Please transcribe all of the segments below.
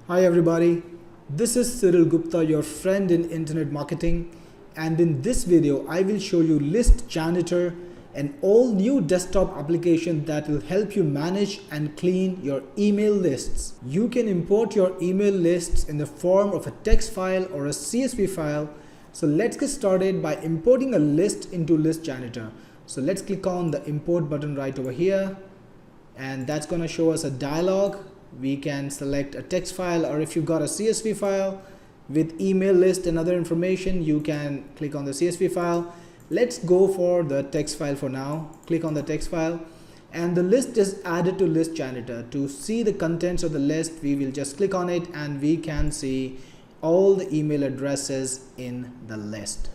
Hi everybody, this is Cyril Gupta, your friend in internet marketing, and in this video I will show you List Janitor, an all new desktop application that will help you manage and clean your email lists. You can import your email lists in the form of a text file or a CSV file. So let's get started by importing a list into List Janitor. So let's click on the import button right over here, and that's going to show us a dialog. We can select a text file, or if you've got a CSV file with email list and other information, you can click on the CSV file. Let's go for the text file for now. Click on the text file, and the list is added to List Janitor. To see the contents of the list, we will just click on it and we can see all the email addresses in the list.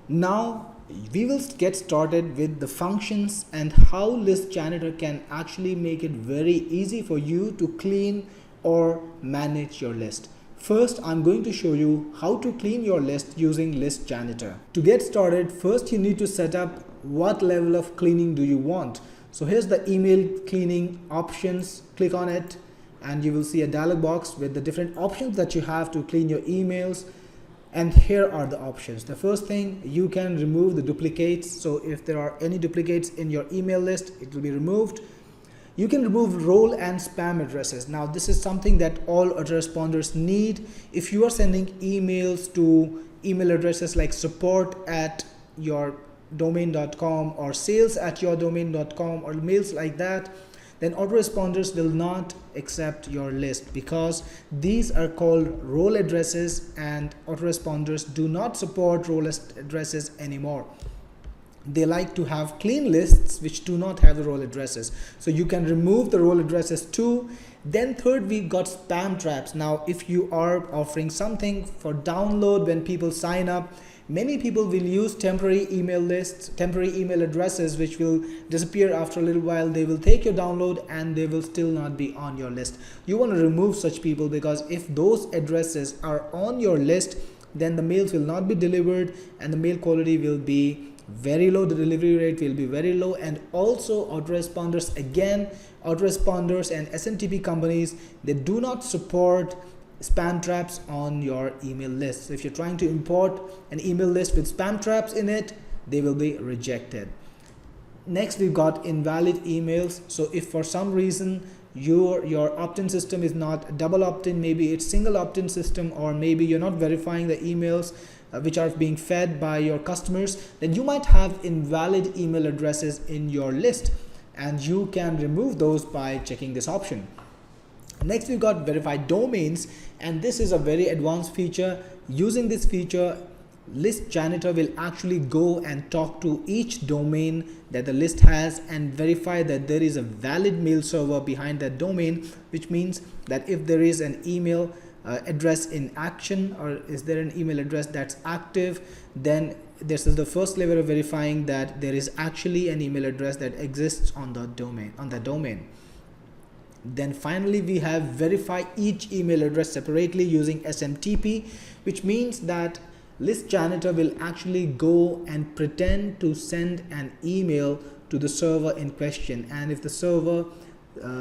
Now we will get started with the functions and how List Janitor can actually make it very easy for you to clean or manage your list. First, I'm going to show you how to clean your list using List Janitor. To get started, first you need to set up what level of cleaning do you want. So here's the email cleaning options. Click on it and you will see a dialog box with the different options that you have to clean your emails. And here are the options. The first thing, you can remove the duplicates. So if there are any duplicates in your email list, it will be removed. You can remove role and spam addresses. Now this is something that all autoresponders need. If you are sending emails to email addresses like support@yourdomain.com or sales@yourdomain.com or mails like that, then autoresponders will not accept your list because these are called role addresses, and autoresponders do not support role addresses anymore. They like to have clean lists which do not have the role addresses. So you can remove the role addresses too. Then third, we got spam traps. Now if you are offering something for download when people sign up, many people will use temporary email lists, temporary email addresses which will disappear after a little while. They will take your download and they will still not be on your list. You want to remove such people, because if those addresses are on your list, then the mails will not be delivered and the mail quality will be very low, the delivery rate will be very low. And also autoresponders and SMTP companies, they do not support spam traps on your email list. So if you're trying to import an email list with spam traps in it, they will be rejected. Next, we've got invalid emails. So if for some reason your opt-in system is not double opt-in, maybe it's single opt-in system, or maybe you're not verifying the emails which are being fed by your customers, then you might have invalid email addresses in your list, and you can remove those by checking this option. Next, we've got verified domains, and this is a very advanced feature. Using this feature, List Janitor will actually go and talk to each domain that the list has and verify that there is a valid mail server behind that domain, which means that if there is an email address in action, or is there an email address that's active, then this is the first level of verifying that there is actually an email address that exists on the domain. Then finally, we have verify each email address separately using SMTP, which means that List Janitor will actually go and pretend to send an email to the server in question, and if the server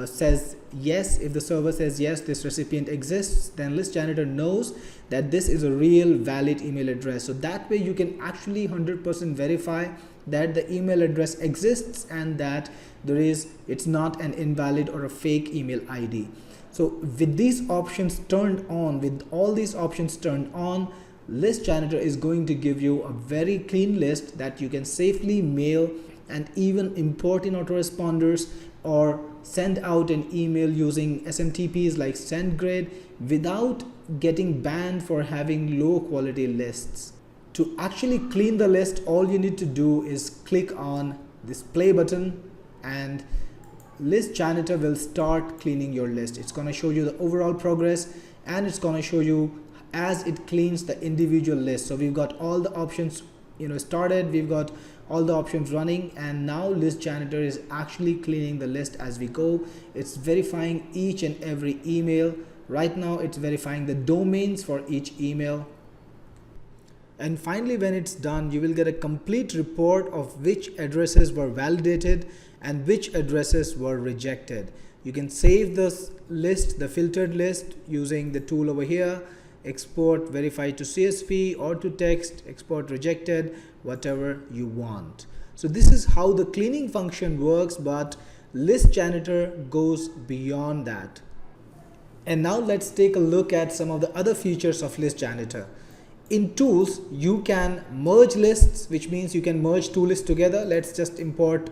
says yes, this recipient exists, then List Janitor knows that this is a real valid email address. So that way you can actually 100% verify that the email address exists and that it's not an invalid or a fake email ID. So with these options turned on, List Janitor is going to give you a very clean list that you can safely mail and even import in autoresponders or send out an email using SMTPs like SendGrid without getting banned for having low quality lists. To actually clean the list, all you need to do is click on this play button and List Janitor will start cleaning your list. It's going to show you the overall progress, and it's going to show you as it cleans the individual list. So we've got all the options started, we've got all the options running, and now List Janitor is actually cleaning the list as we go. It's verifying each and every email. Right now it's verifying the domains for each email. And finally, when it's done, you will get a complete report of which addresses were validated and which addresses were rejected. You can save this list, the filtered list, using the tool over here. Export verified to CSV or to text, export rejected, whatever you want. So this is how the cleaning function works, but List Janitor goes beyond that. And now let's take a look at some of the other features of List Janitor. In tools, you can merge lists, which means you can merge two lists together. Let's just import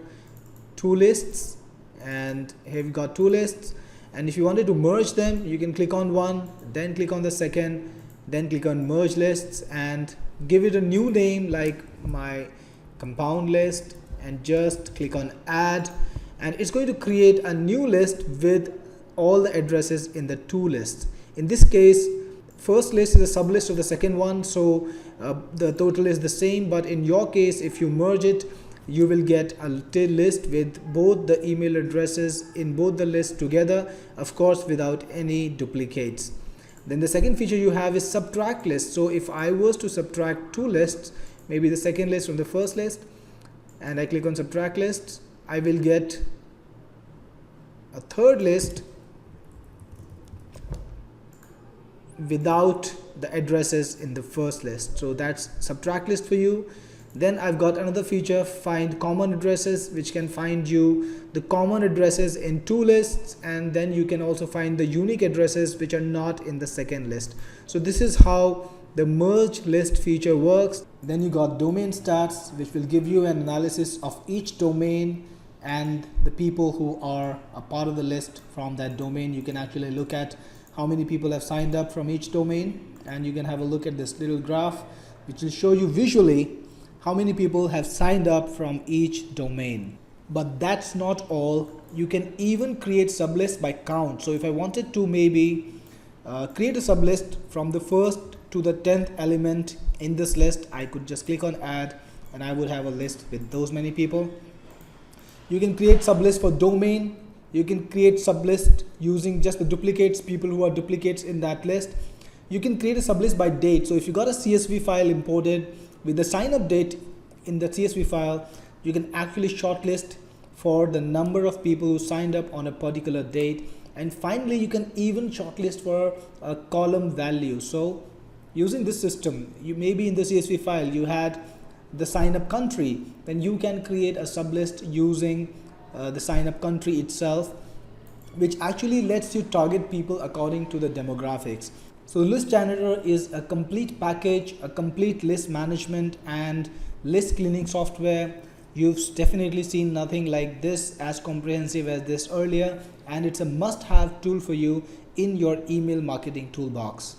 two lists, and here we've got two lists. And if you wanted to merge them, you can click on one, then click on the second, then click on merge lists and give it a new name like my compound list, and just click on add, and it's going to create a new list with all the addresses in the two lists. In this case, first list is a sublist of the second one, so the total is the same. But in your case, if you merge it, you will get a list with both the email addresses in both the lists together, of course without any duplicates. Then the second feature you have is subtract list. So if I was to subtract two lists, maybe the second list from the first list, and I click on subtract lists, I will get a third list without the addresses in the first list. So that's subtract list for you. Then I've got another feature, find common addresses, which can find you the common addresses in two lists, and then you can also find the unique addresses which are not in the second list. So this is how the merge list feature works. Then you got domain stats, which will give you an analysis of each domain and the people who are a part of the list from that domain. You can actually look at how many people have signed up from each domain, and you can have a look at this little graph which will show you visually how many people have signed up from each domain. But that's not all. You can even create sublists by count. So if I wanted to maybe create a sublist from the first to the 10th element in this list, I could just click on add and I would have a list with those many people. You can create sublists for domain. You can create sublist using just the duplicates, people who are duplicates in that list. You can create a sublist by date. So if you got a CSV file imported with the sign up date in the CSV file, you can actually shortlist for the number of people who signed up on a particular date. And finally, you can even shortlist for a column value. So using this system, you maybe in the CSV file you had the sign up country, then you can create a sublist using the sign up country itself, which actually lets you target people according to the demographics. So List Janitor is a complete package, a complete list management and list cleaning software. You've definitely seen nothing like this as comprehensive as this earlier, and it's a must-have tool for you in your email marketing toolbox.